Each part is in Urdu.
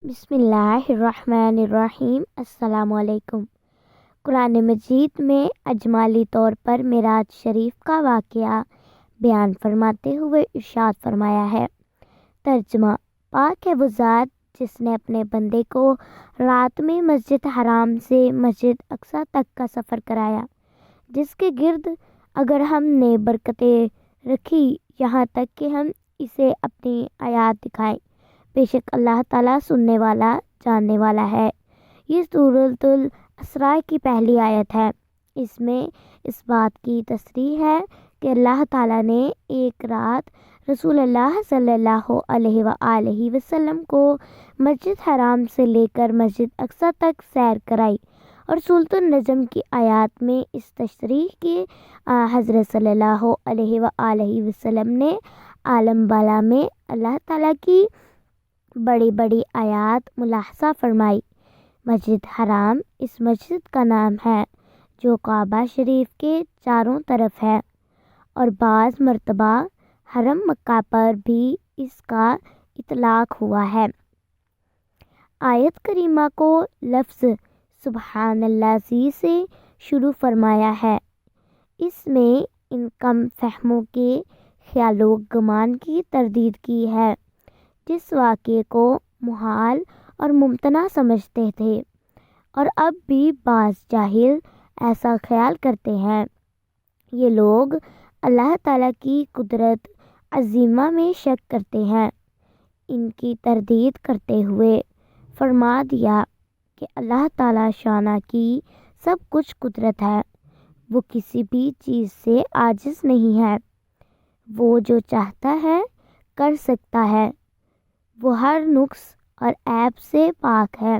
بسم اللہ الرحمن الرحیم۔ السلام علیکم۔ قرآن مجید میں اجمالی طور پر معراج شریف کا واقعہ بیان فرماتے ہوئے ارشاد فرمایا ہے۔ ترجمہ: پاک ہے وہ ذات جس نے اپنے بندے کو رات میں مسجد حرام سے مسجد اقصیٰ تک کا سفر کرایا، جس کے گرد اگر ہم نے برکتیں رکھی یہاں تک کہ ہم اسے اپنی آیات دکھائیں، بے شک اللہ تعالیٰ سننے والا جاننے والا ہے۔ یہ سورۃ الاسراء کی پہلی آیت ہے۔ اس میں اس بات کی تصریح ہے کہ اللہ تعالیٰ نے ایک رات رسول اللہ صلی اللہ علیہ وآلہ وسلم کو مسجد حرام سے لے کر مسجد اقصیٰ تک سیر کرائی، اور سورۃ النجم کی آیات میں اس تشریح کی حضرت صلی اللہ علیہ وآلہ وسلم نے عالم بالا میں اللہ تعالیٰ کی بڑی بڑی آیات ملاحظہ فرمائی۔ مسجد حرام اس مسجد کا نام ہے جو کعبہ شریف کے چاروں طرف ہے، اور بعض مرتبہ حرم مکہ پر بھی اس کا اطلاق ہوا ہے۔ آیت کریمہ کو لفظ سبحان الذی سے شروع فرمایا ہے۔ اس میں ان کم فہموں کے خیال و گمان کی تردید کی ہے جس واقعے کو محال اور ممتنع سمجھتے تھے، اور اب بھی بعض جاہل ایسا خیال کرتے ہیں۔ یہ لوگ اللہ تعالیٰ کی قدرت عظیمہ میں شک کرتے ہیں۔ ان کی تردید کرتے ہوئے فرما دیا کہ اللہ تعالیٰ شانہ کی سب کچھ قدرت ہے، وہ کسی بھی چیز سے عاجز نہیں ہے، وہ جو چاہتا ہے کر سکتا ہے، وہ ہر نقص اور عیب سے پاک ہے،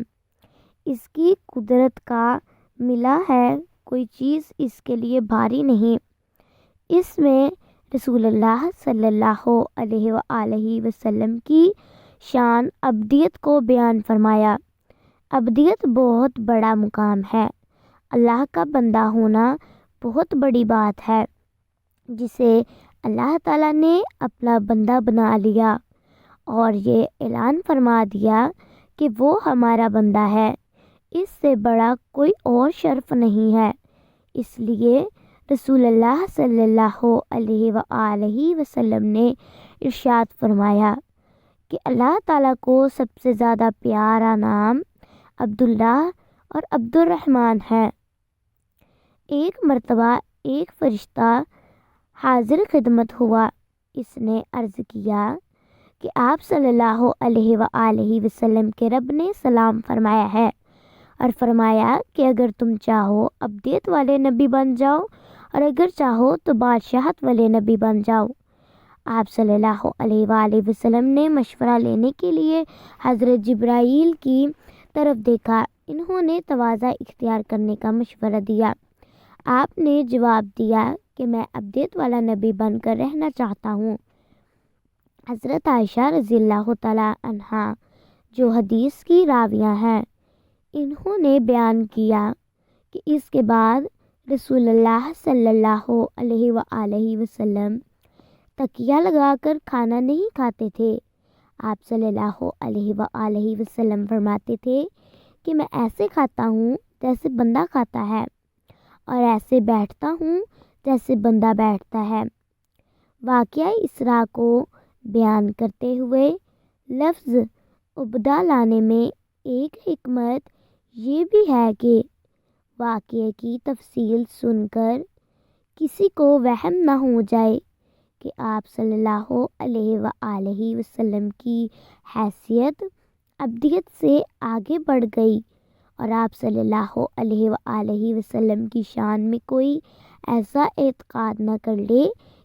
اس کی قدرت کا ملا ہے، کوئی چیز اس کے لیے بھاری نہیں۔ اس میں رسول اللہ صلی اللہ علیہ وآلہ وسلم کی شان عبدیت کو بیان فرمایا۔ عبدیت بہت بڑا مقام ہے، اللہ کا بندہ ہونا بہت بڑی بات ہے، جسے اللہ تعالیٰ نے اپنا بندہ بنا لیا اور یہ اعلان فرما دیا کہ وہ ہمارا بندہ ہے۔ اس سے بڑا کوئی اور شرف نہیں ہے۔ اس لیے رسول اللہ صلی اللہ علیہ وآلہ وسلم نے ارشاد فرمایا کہ اللہ تعالیٰ کو سب سے زیادہ پیارا نام عبداللہ اور عبد الرحمن ہے۔ ایک مرتبہ ایک فرشتہ حاضر خدمت ہوا۔ اس نے عرض کیا کہ آپ صلی اللہ علیہ وآلہ وسلم کے رب نے سلام فرمایا ہے، اور فرمایا کہ اگر تم چاہو عبدیت والے نبی بن جاؤ، اور اگر چاہو تو بادشاہت والے نبی بن جاؤ۔ آپ صلی اللہ علیہ وآلہ وسلم نے مشورہ لینے کے لیے حضرت جبرائیل کی طرف دیکھا۔ انہوں نے تواضع اختیار کرنے کا مشورہ دیا۔ آپ نے جواب دیا کہ میں عبدیت والا نبی بن کر رہنا چاہتا ہوں۔ حضرت عائشہ رضی اللہ تعالیٰ عنہا جو حدیث کی راویہ ہیں، انہوں نے بیان کیا کہ اس کے بعد رسول اللہ صلی اللہ علیہ وآلہ وسلم تکیہ لگا کر کھانا نہیں کھاتے تھے۔ آپ صلی اللہ علیہ وآلہ وسلم فرماتے تھے کہ میں ایسے کھاتا ہوں جیسے بندہ کھاتا ہے، اور ایسے بیٹھتا ہوں جیسے بندہ بیٹھتا ہے۔ واقعہ اسراء کو بیان کرتے ہوئے لفظ عبدہ لانے میں ایک حکمت یہ بھی ہے کہ واقعے کی تفصیل سن کر کسی کو وہم نہ ہو جائے کہ آپ صلی اللہ علیہ وآلہ وسلم کی حیثیت عبدیت سے آگے بڑھ گئی، اور آپ صلی اللہ علیہ وآلہ وسلم کی شان میں کوئی ایسا اعتقاد نہ کر لے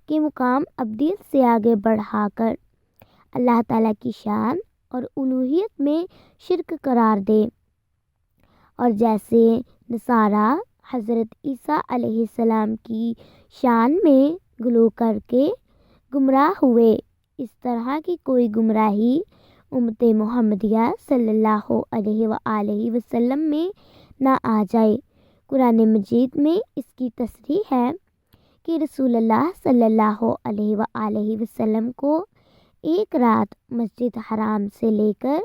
کہ مقام عبدیت سے آگے بڑھا کر اللہ تعالیٰ کی شان اور الوہیت میں شرک قرار دے، اور جیسے نصارہ حضرت عیسیٰ علیہ السلام کی شان میں غلو کر کے گمراہ ہوئے، اس طرح کی کوئی گمراہی امت محمدیہ صلی اللہ علیہ وآلہ وسلم میں نہ آ جائے۔ قرآن مجید میں اس کی تصریح ہے کہ رسول اللہ صلی اللہ علیہ وآلہ وسلم کو ایک رات مسجد حرام سے لے کر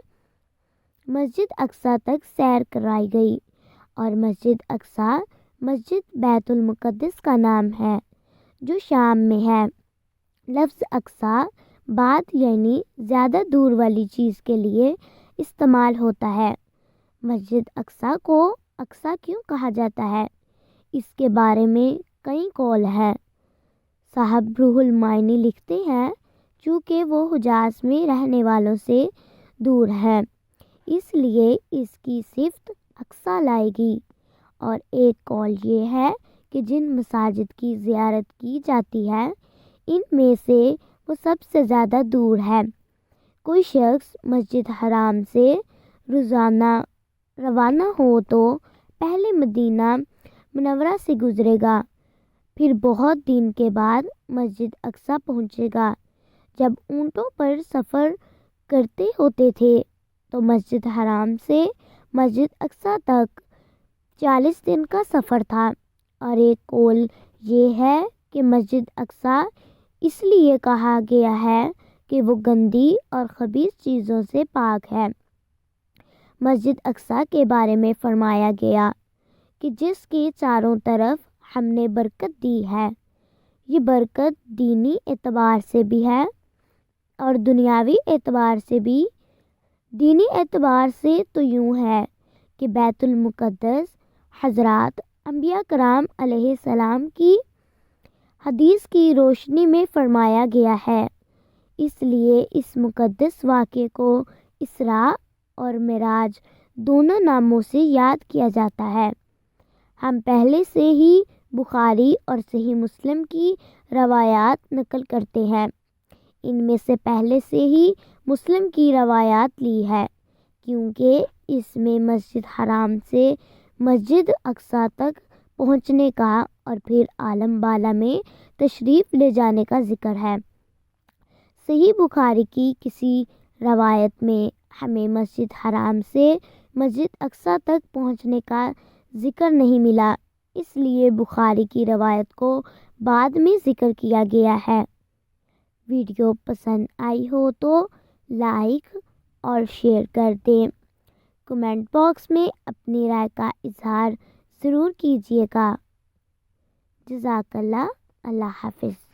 مسجد اقصیٰ تک سیر کرائی گئی، اور مسجد اقصیٰ مسجد بیت المقدس کا نام ہے جو شام میں ہے۔ لفظ اقصیٰ بعد یعنی زیادہ دور والی چیز کے لیے استعمال ہوتا ہے۔ مسجد اقصیٰ کو اقصیٰ کیوں کہا جاتا ہے، اس کے بارے میں کئی قول ہیں۔ صاحب روح المعانی لکھتے ہیں چونکہ وہ حجاز میں رہنے والوں سے دور ہے اس لیے اس کی صفت اقصیٰ لائے گی، اور ایک قول یہ ہے کہ جن مساجد کی زیارت کی جاتی ہے ان میں سے وہ سب سے زیادہ دور ہے۔ کوئی شخص مسجد حرام سے روزانہ روانہ ہو تو پہلے مدینہ منورہ سے گزرے گا، پھر بہت دن کے بعد مسجد اقصیٰ پہنچے گا۔ جب اونٹوں پر سفر کرتے ہوتے تھے تو مسجد حرام سے مسجد اقصیٰ تک 40 دن کا سفر تھا، اور ایک قول یہ ہے کہ مسجد اقصیٰ اس لیے کہا گیا ہے کہ وہ گندی اور خبیث چیزوں سے پاک ہے۔ مسجد اقصیٰ کے بارے میں فرمایا گیا کہ جس کے چاروں طرف ہم نے برکت دی ہے، یہ برکت دینی اعتبار سے بھی ہے اور دنیاوی اعتبار سے بھی۔ دینی اعتبار سے تو یوں ہے کہ بیت المقدس حضرات انبیاء کرام علیہ السلام کی حدیث کی روشنی میں فرمایا گیا ہے، اس لیے اس مقدس واقعے کو اسراء اور معراج دونوں ناموں سے یاد کیا جاتا ہے۔ ہم پہلے سے ہی بخاری اور صحیح مسلم کی روایات نقل کرتے ہیں، ان میں سے پہلے سے ہی مسلم کی روایات لی ہے کیونکہ اس میں مسجد حرام سے مسجد اقصیٰ تک پہنچنے کا اور پھر عالم بالا میں تشریف لے جانے کا ذکر ہے۔ صحیح بخاری کی کسی روایت میں ہمیں مسجد حرام سے مسجد اقصیٰ تک پہنچنے کا ذکر نہیں ملا، اس لیے بخاری کی روایت کو بعد میں ذکر کیا گیا ہے۔ ویڈیو پسند آئی ہو تو لائک اور شیئر کر دیں۔ کمنٹ باکس میں اپنی رائے کا اظہار ضرور کیجیے گا۔ جزاک اللہ۔ اللہ حافظ۔